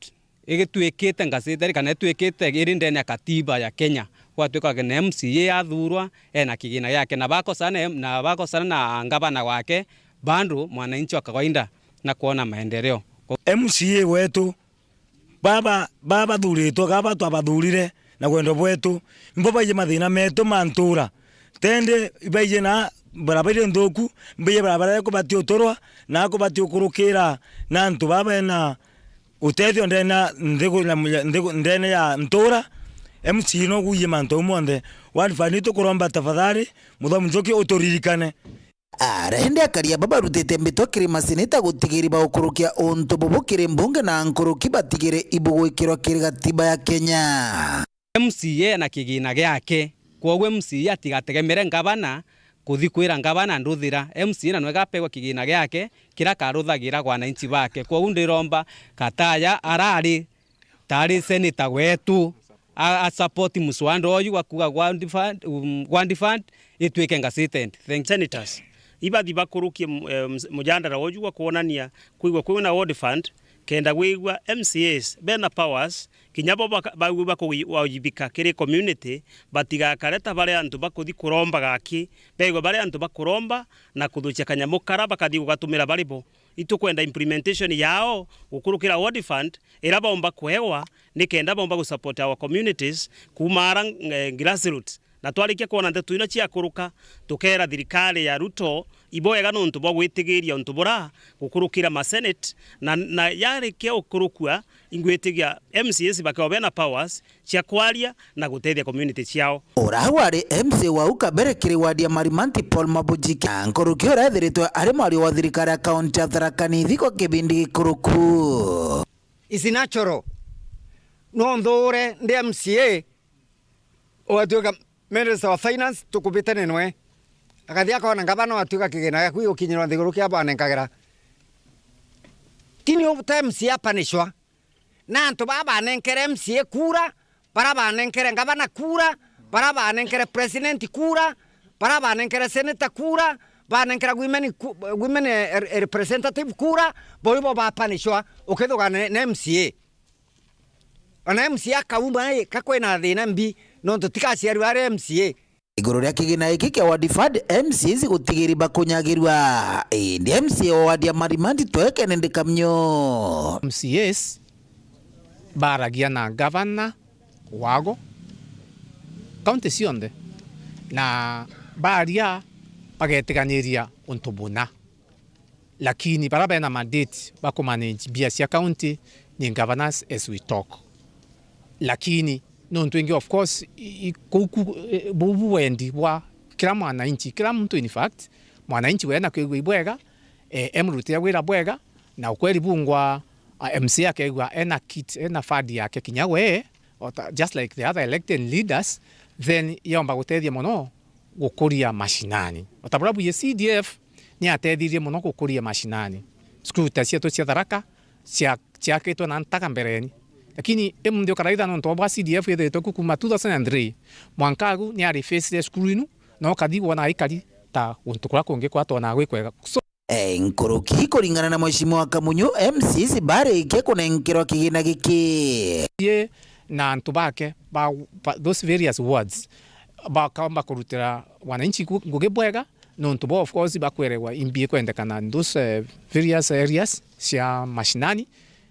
igituikite ngasiteri kana tuikite iri ndene ya katiba ya Kenya gwatuika na MCA athurwa ena kigina yake na bako sana na ngavana wake bandu mwananchi wa kawaida na kuona maendeleo. MCA wetu baba thuritwo gaba twabathurire na gwendo bwetu mbobaije mathina metu mantura tende ibaije na barabara ndoku mbiye barabara ko bati utorwa na ko bati ukurukira na ntu baba na utethio ndene ya ntura MC no guye manto monde wadi fanito kuromba tafadhali mudhamu njoki utoririkane arende akaria baba rutete mbitokiri masinita gutigiri ba ukurukia onto bobokire mbunge na nkuruki batigire ibugwikirwa kiri gatiba ya Kenya. MCA na kigina gyake kwogwe MCA atigategemere ngavana kuthi kwira ngavana nduthira MCA na nwega pegwa kigina gyake kira karuthagira wananchi bake kwa undiromba Kataya arari tari seneta wetu a support muswando oyu wakuga wandi fund itwike ngasitend thank senators ibathi bakurukie mujandara oyu wa kuonania kuigwa kwina ward fund kenda gwigwa MCAs bena powers kinyabo bagwa kuwajibika kiri community batiga kareta bare antu bakuthi kuromba gaki begwa bare antu bakuromba na kuthucia kanyamukara bakathi gugatumira baribo itukwenda implementation yao gukurukira ward fund era bomba kwewa nikenda bomba gu support our communities kumara grassroots na twarikia kuona Nteto ino cia kuruka tukera thirikari ya Ruto iboyega nuntu bwa gwitigiria untu bora gukurukira ma senate na yarikia ukurukua ingwitigia MCS bakobena powers cia kwaria na gutethia community ciao orahwari MC wa ukabere kiri wadia marimanti Paul Mabujiki nkurukio rethiritwe ari mari wa thirikari account ya Thaa thiko kibindi kuruku is natural no ndore ndi MCA watuka Minister of Finance tukubitane nwe akathia kona ngabana watuka kigina gakui ukinyirwa thiguru kia bana nkagera tini of time sia punishwa na antu baba nenkere MCA kura para bana nenkere ngabana kura para bana nenkere president kura para bana nenkere senator kura bana nenkere women representative kura boibo ba punishwa ukithuga na MCA ana MCA kaumba kakwena thina mbi no tutikasiaru ari MCA iguru ria kigina iki kia ward fund MCs gutigiri bakunyagirwa ndi MCA wa ward ya Marimandi tweke nende kamnyo MCS baragia na governor wago county cionde na baria bagetiganiria untubuna lakini baraba na mandate bakumanage biasia county ni governors as we talk lakini no ntuingi of course bubu wendi wa kila mwananchi kila mtu in fact mwananchi wena kwigwa bwega emrutia wira bwega na ukweli bungwa MC yake igwa ena kit ena fadi yake kinyawe just like the other elected leaders then yomba gutethia muno gukuria mashinani otaburabu ye CDF ni atethirie muno gukuria mashinani skuta cia to cia Tharaka cia keto na ntaka mbereni lakini ndio karaida no ntoba CDF yeto kuma 2003 mwankagu ni ari face school inu no kadhiwa na ikari ta untukura konge kwa tona gwikwega nkuruki kuringana na mheshimiwa Kamunyu MCs bare ike kunenkirwa kigina giki ye na ntubake ba those various words ba kamba kurutira wananchi nguge bwega no ntubo of course bakwerewa imbie kwendekana those various areas cia mashinani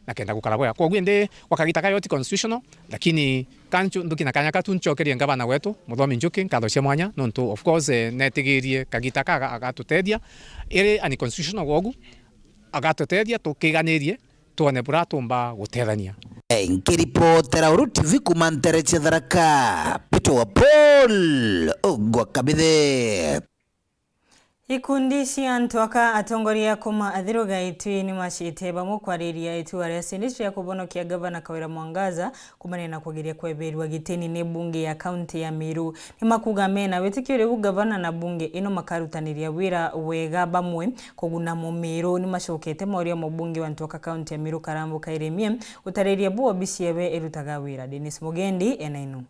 na kenda kukarabwa kwa gwende wakagita kayoti constitutional lakini kanchu ndukina kanya katunchokeria ngabana wetu muthomi njuki nkatho cia mwanya nontu of course netigirie kagita kaga agatutedia iri ani constitutional wogu agatutedia tukiganirie tuone buratumba gutethania nkiripotera Uru TV kuma Ntere cia Tharaka Peter wa Paul ogwa kabithe Ikundi cia Ntwaka atongoria kuma athiruga itwi ni macite bamwe kwariria itua ria sinistri ya kubonokia gavana Kawira Mwangaza kumane na kugiria kweberwa giteni ni bunge ya kaunti ya Meru. Ni makuga mena wetikio riu gavana na bunge ino makarutaniria wira wega bamwe kuguna mu Meru. Ni macokete moria mu bunge wa Ntwaka kaunti ya Meru Karambu Kairemie utariria buo biciebe irutaga wira. Dennis Mugendi enainu.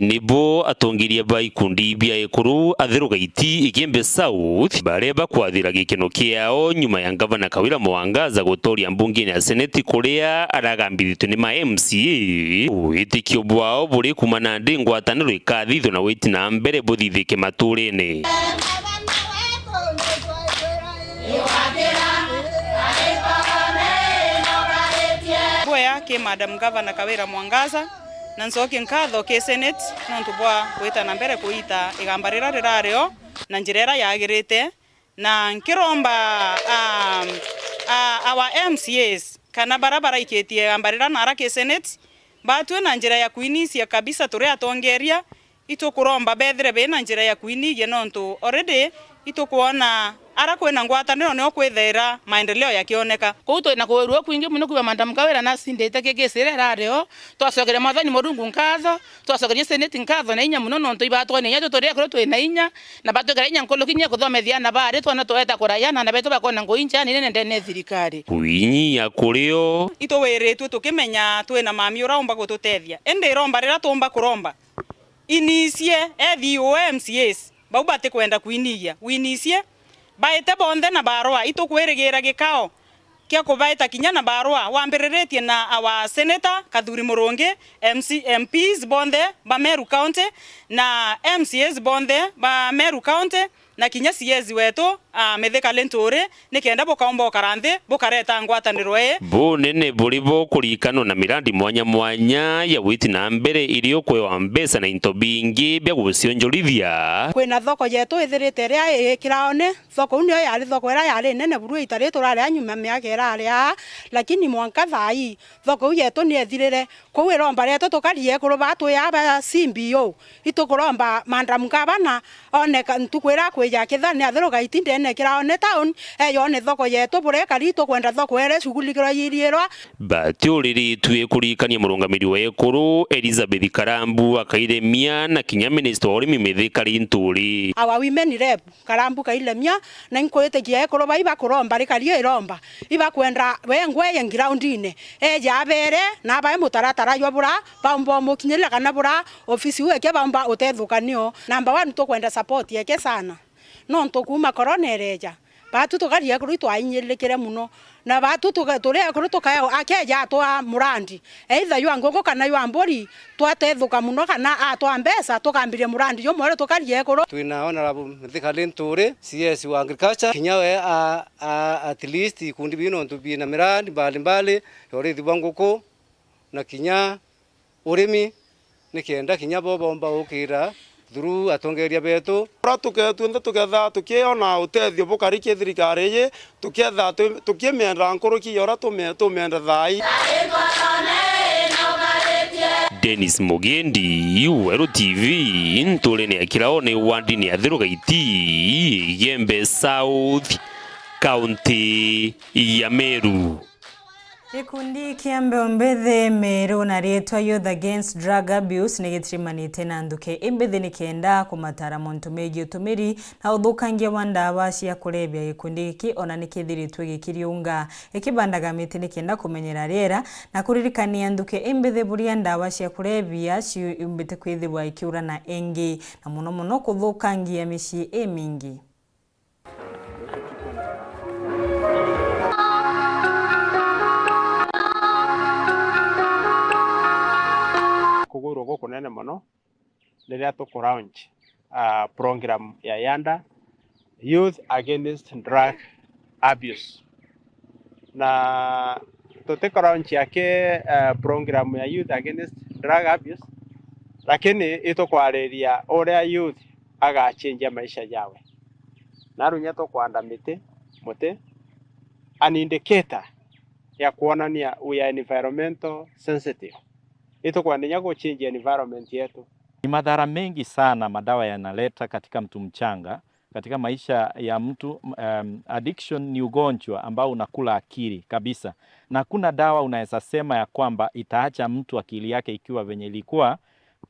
Nibo atongiria ba ikundi bia ekuru athiruga iti Igembe South bareba kwathira gikeno kiao nyuma ya gavana Kawira Mwangaza gutoria mbunge ya seneti kuria aragambithitwe ni ma MCA uitikio bwao buri kumana ndi ngwataniro ikathithwo na witi na mbere buthithike maturene. Boya ke Madam Governor Kawira Mwangaza na nsoki nkatho ke Senate nontu bwa gwita na mbere kuita igambarira rirario na njirera yagirite na nkiromba our MCAs kana barabara iketie igambarira na ke Senate batwe na njira ya kuinisia kabisa turi atongeria itukuromba bethire be na njira ya kuinigie nontu already itukuona ara kwena ngwataniro no kwithera maendeleo yakioneka kuto na kuwerua kuingi muno kuwa Madam Kawira na sindete kegesere radio twasogere mathani murungu nkatho twasogere seneti nkatho na inya muno nonto ibatwa ne nyato tore kro twina inya na batogera inya nkolo kinya kuthomethia na bare twana tweta kurayana na beto bakona ngoinja ni nene ndene thirikari kuinyi ya kurio ito weretwe tukimenya twina mami uraomba gututethia ende iromba rira tumba kuromba inicie MCAs baubate kwenda kuinigia winicie baite bonde na barua itukwirigira gikao kia kubaita kinya na barua wambiriretie na our senator Kathuri Muronge MPs bonde ba Meru County na MCAs bonde ba Meru County na kinya CS wetu metheka lentore nikenda bokaomba karanthe bokareta ngwataniro bunene buribo kurikano na mirandi mwanya mwanya ya witi na mbere irio kwewa mbesa na into bingi bya gucionjorithia kwina thoko yetu ithirite ria kiraone thoko unio yari thoko era yari nene buru itari turare anyuma miaka era lakini mwanka thai thoko yetu ni ethirire kwiromba reto tukarie kuruba tu ya ba CBO itukuromba Madam Gavana oneka ntukwira kweja kithani athiruga itinde ne kiraone town yone thoko yetu bure karito kwenda thoko ere shugulikira yiriirwa batiuriri tue kurikania murungamiri wa ekuru Elizabeth Karambu Kairemia na kinya minister wa urimi Mithika Linturi our women rep Karambu Kairemia na nkoete kia ekuru baiba kuromba rikario iromba iba kwenda wengwe groundine eja bere na bae mutaratara yo bura bambo mukinyira kana bura ofisi weke bamba uthethukanio number 1 to kwenda support yake sana no kuma corona ereja batu tukaria kuru twainyirikire muno na batu turi kuru tukayo akeja twa murandi either yo ngoko kana yo ambori twatethuka muno kana atwa mbesa tukambire murandi yo mwere tukaria kuru twina honorable Mithika Linturi CS wa agriculture kinyawe at least ikundi bino ntubi na mirandi mbali yori thibangoko na kinya urimi nikienda kinya bomba ukira through atongeria betu tuketha tukiona utethio bukariki thirikari ye tuketha tukiemenda nkuruki yora tumenda thai. Dennis Mugendi Weru TV ntule ne kiraone wandi ni athiruga iti Igembe South County ya Meru. Ikundi kiambe ombethe Meru na rietwa Youth Against Drug Abuse nigitirimanite na nduke imbethe nikenda kumatara muntu meji utumiri na uthukangia wa ndawa cia kulebya. Ikundi iki ona nikithiritwe gikiriunga ikibandagamite nikenda kumenyera riera na kuririkania nduke imbethe buria ndawa cia kulebya ciumbite kwithirwa ikiura na engi na muno kuthukangia micii mingi. Kuguru goko nene muno riria tuku launch program ya Yanda Youth Against Drug Abuse na tuteko launch yake program ya Youth Against Drug Abuse lakini itukwariria uria youth agachinja maisha yawe na runya tukwanda muti an indicator ya kuonania we are environmental sensitive itakuwa ni yako change environment yetu. Ni madhara mengi sana madawa yanaleta katika mtu mchanga, katika maisha ya mtu. Addiction ni ugonjwa ambao unakula akili kabisa, na kuna dawa unaweza sema ya kwamba itaacha mtu akili yake ikiwa venye ilikuwa,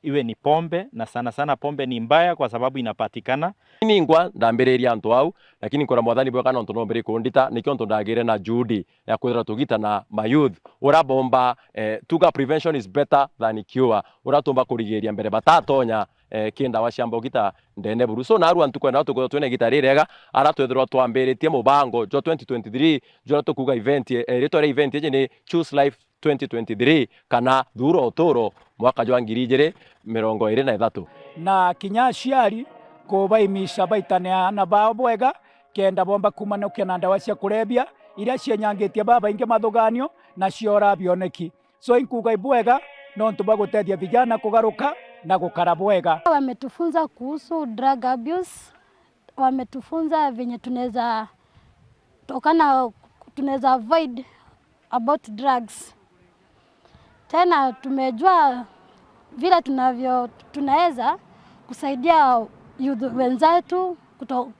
iwe ni pombe, na sana sana pombe ni mbaya kwa sababu inapatikana. Ningwa ndambereria antu au, lakini kora mwathani bwa kana ntono mbere kundita nikyo nto ndagire na judi ya kwethira tugita na mayouth ura bomba tuga prevention is better than cure, ura tumba kurigeria mbere batatonya kinda washamba gita ndene buru. So naru antu kwenda tuko twene gita rirega ara twethirwa twamberetie mubango jo 2023 jo tukuga event retore event yeje ni choose life 2023 kana thuro toro mwaka jwa 2023 na kinya ciari kubaimisha baitaneana bao bwega kenda bomba kumanukia na ndawa cia kurebia iria cienyangitie baba inge mathuganio na ciora bioneki. So inkuga ibwega no ntuba gutethia vijana kugaruka na gukara bwega. Wametufunza kuhusu drug abuse, wametufunza venye tunaweza avoid about drugs. Tena tumejua vile tunaweza kusaidia youth wenzetu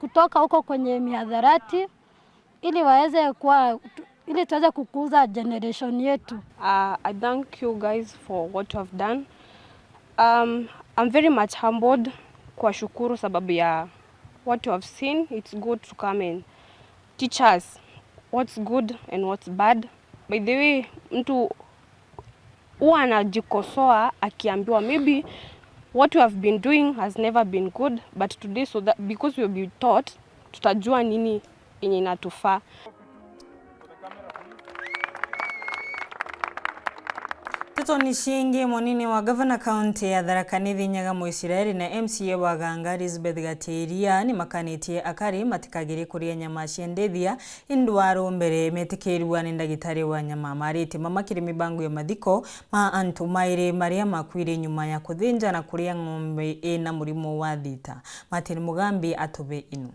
kutoka huko kwenye mihadharati ili tuweze kukuza generation yetu. I thank you guys for what you have done. I'm very much humbled kwa shukuru sababu ya what you have seen. It's good to come and teach us what's good and what's bad. By the way, mtu huwa anajikosoa akiambiwa maybe what we have been doing has never been good, but today so that because we will be taught, tutajua nini yenye inatufaa. Nteto nishingi monini wa governor county ya Tharaka Nithi Nyaga Muisiraeli na MCA wa Ganga Elizabeth Gatiria ni makanitie akari matikagiri kuria nyama ciendethia indwaro mbere metikirwa ni ndagitari wa nyama marite mamakiri mibango ya mathiko ma antu maire maria makwire nyuma ya kuthinja na kuria ng'ombe ina murimo wa thita. Martin Mugambi atobe inu.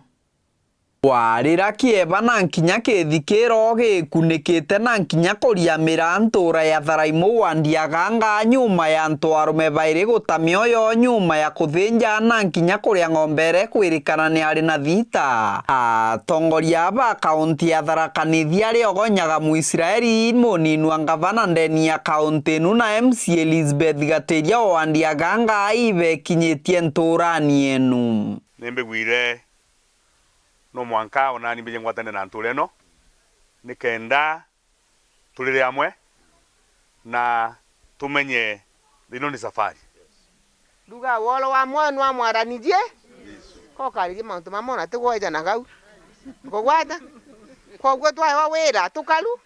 Warira kieba na nkinya kithikiro gikunikite na nkinya kuriamira ntura ya Tharaimo wandia Ganga nyuma ya ntwarume bairi gutamioyo nyuma ya kuthinja na nkinya kuria ng'ombere kwirikana ni ari na thita. Atongoria ba kaunti ya Tharaka Nithi ari ogonyaga Muisiraeli muninu ngavana ndeni ya kaunti nu na MC Elizabeth Gatiria wandia Ganga ibe kinyitie nturani enu. Nembe gwire no mwanka onani mbeje ngwatane na ntuleno nikenda tulire amwe na tumenye lino ni safari duga wolo wa mwana wa mwaranije ko kalije mantu mamona tugoja na gau ko gwata ko gwetwa wa wera tukalu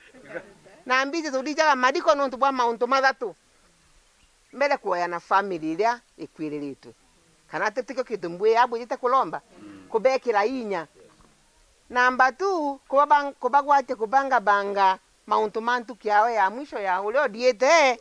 na mbize tudija madiko no ntubwa mauntu mathatu mbele kuya na family iria ikwiriritwe kana tetiko kitumbwe abo jita kulomba kubekira inya. Namba 2 kubagwate kubanga banga mauntu mantu kiawe ya mwisho ya ulio diete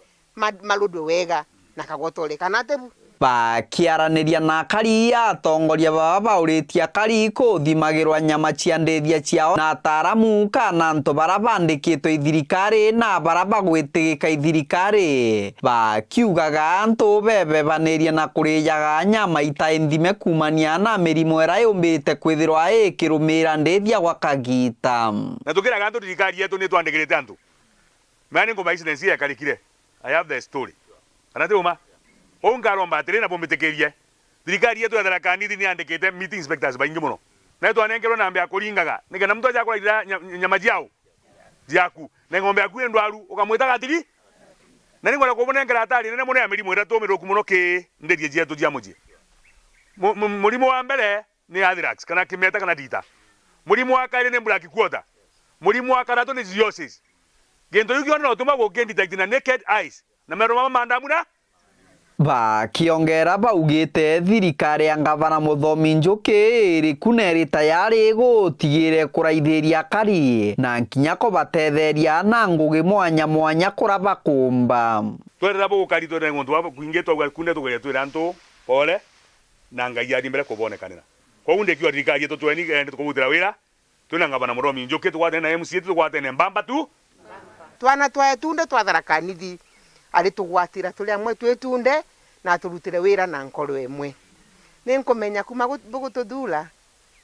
maludo wega nakagotole kanate bakiaraniria na kari atongoria baba bauritia kari kuthimagirwa nyama cia ndethia ciao na ataramu kana nto barabandikitwo ithirikari na barabagwitigika ithirikari bakiugaga nto bebe baniria na kurijaga nyama itaendime kumania na mirimo era yumbite kwithirwa ikirumira ndethia gwa kagita na tukiraga nto thirikari yetu ni twandikirite antu mani ngoma ici nensia karikire. I have the story kanate uma ongaromba atirina bomitekerie thirikari yetu ya Tharaka Nithi ni andikite meeting inspectors baingi muno na twanengerwo na mbya kuringaga nikana mtu aja kula nyama jiao jiaku na ng'ombe yaku ndwaru ukamwita gatiri na ningora kubonengera atari nene muno ya mirimo ira tumiruku muno ki nderie jietu jia muji murimo wa mbere ni anthrax kana kimeta kana dita murimo wa kaire ni black quarter murimo wa karatu ni zoonosis gento yuki ono tuma go detect na naked eyes na mero mama mandamuna bakiongera baugite thirikari ya ngavana Muthomi Njuki iri kuneri tayari gutigire kuraithiria kari na nkinya kubatetheria na ngugi mwanya kuraba kumba twerera bo kari twere ngondu wa kuingetwa gwa kunde tugere twira ntu pole na ngai ari mbere kubonekanira kwa unde kiwa thirikari yetu tweni ende tukubutira wira twina ngavana Muthomi Njuki twate na MC twate na mbamba tu twana twae tunde twa Tharaka Nithi ari tugwatira tuli amwe twetunde na turutire wira na nkoro emwe ninkumenya kuma gututhura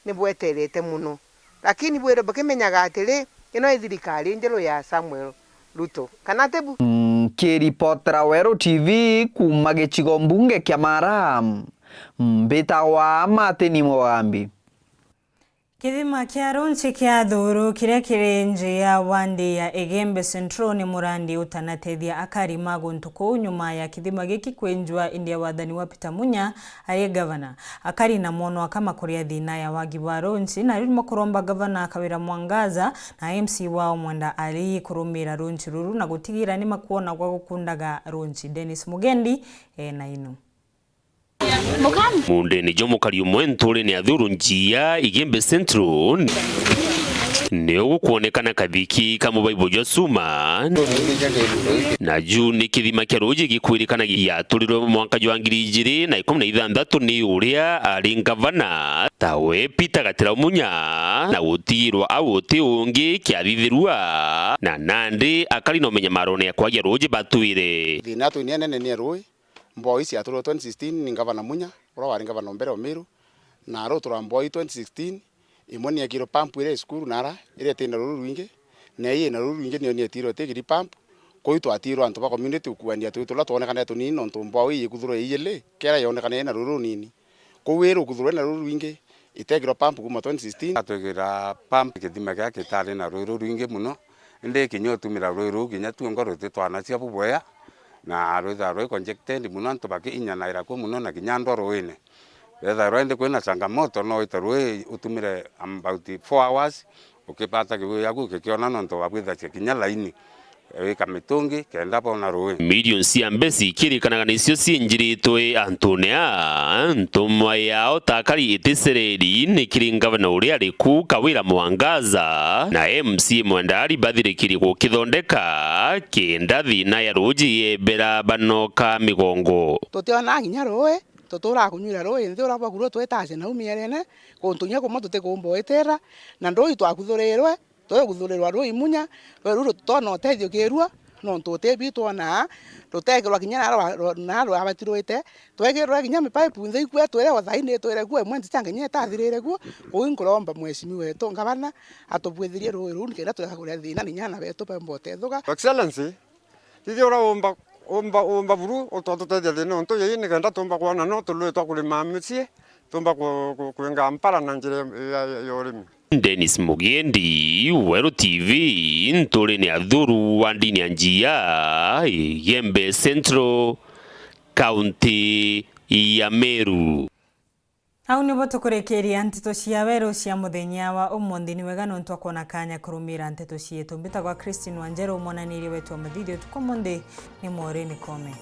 ni bweterete muno lakini bwero bakimenyaga atiri ino thirikari njeru ya Samuel Ruto kana tebu kiripotera Weru TV kuma gicigo mbunge kia Mara mbitagwa Mateni Mugambi. Kithima kia ronchi kia thuru kiria kiri nje ya wandi ya Egembe Central ni murandi utanatethia akari maguntu kou nyuma ya kithima giki kwenjwa india wathani wa Peter Munya arie gavana akari na mono akama kuria thina ya wagi wa ronchi na rimo kuromba gavana Kawira Mwangaza na MC wao Mwenda Ali kurumira ronchi ruru na gutigira ni makuona kwa gukundaga ronchi. Dennis Mugendi na ino munde ni jomo kari umwentore ni athuru njia Egembe Central ni ugukuonekana kathiki kama baibo josuma na Juni kithima kia roji gikwirikana giaturiro mwaka wa 2016 ni uria ari gavana tawe Peter Gatira Munya na gutirwa awuti ungi kiathithirua na nandi akari no menya marone ya kwagia roji batwire thina tu ni nene ni roi mboi cia turo 2016 ni gavana Munya ura wari gavana mbere Meru na ro tura mboi 2016 imoni ya kiro pump ile skuru nara ile tena ruru rwinge na iye na ruru rwinge ni tiro tegiri pump ko itu atiro antu ba community kuania tu la tuone kana tu ni no tu mboi ikuthuro iyele kera yone kana na ruru nini ko Weru kuthuro na ruru rwinge itegiro pump kuma 2016 atugira pump kithima gya kitari na ruru rwinge muno inde kinyo tumira ruru kinya tu ngoro twana cia buboya na roi conjected muno antu baki inyana ira ko muno na kinyando roine whether roinde kwena changamoto no itarwe utumire about 4 hours ukipata kiwe yaku kikiona no nto wabwitha kinya laini wika mitungi kenda pona roe million cia mbesi kirikanaga nicio cienjiritwe Antonia ntumwa yao takari itisereri ni kiringavana uria riku Kawira Mwangaza na MC Mwenda Ali bathirikiri gukithondeka kenda thina ya roji yebera banoka migongo tutiona ginya roe tutura kunyura roe nthi ura baguro twetaje na umierene kuntunya kuma tutekumboetera na ndoi twakuthurirwe toyo guthurerwa roi Munya ruru tona tethio kirua no ntutebi tona rutegerwa kinya na ro abatiroite twegerwa kinya mipipe nthi ku twere wathaine twere ku mwe ntanga nya tathirire ku kuinkuromba mweshimi wetu ngabana atubwithirie roi ruru kenda twakaguria thina ni nyana betu pembote thuga excellency thithio ora omba buru otototethia thina nto yini kenda tumba kuona no tulwe twakulima micie tumba kuenga mpara na njire ya urimi. Dennis Mugendi, Weru TV, ntore ni athuru wa ndini ya njia Egembe Central, County ya Meru. Au nibo tukurekeria nteto cia Weru cia muthenya wa umuthi ni wega no twakona kanya kurumira nteto cietu mbitagwa Christine Wanjeru monanirie wetu wa mathithio tukomonde ni more ni kome.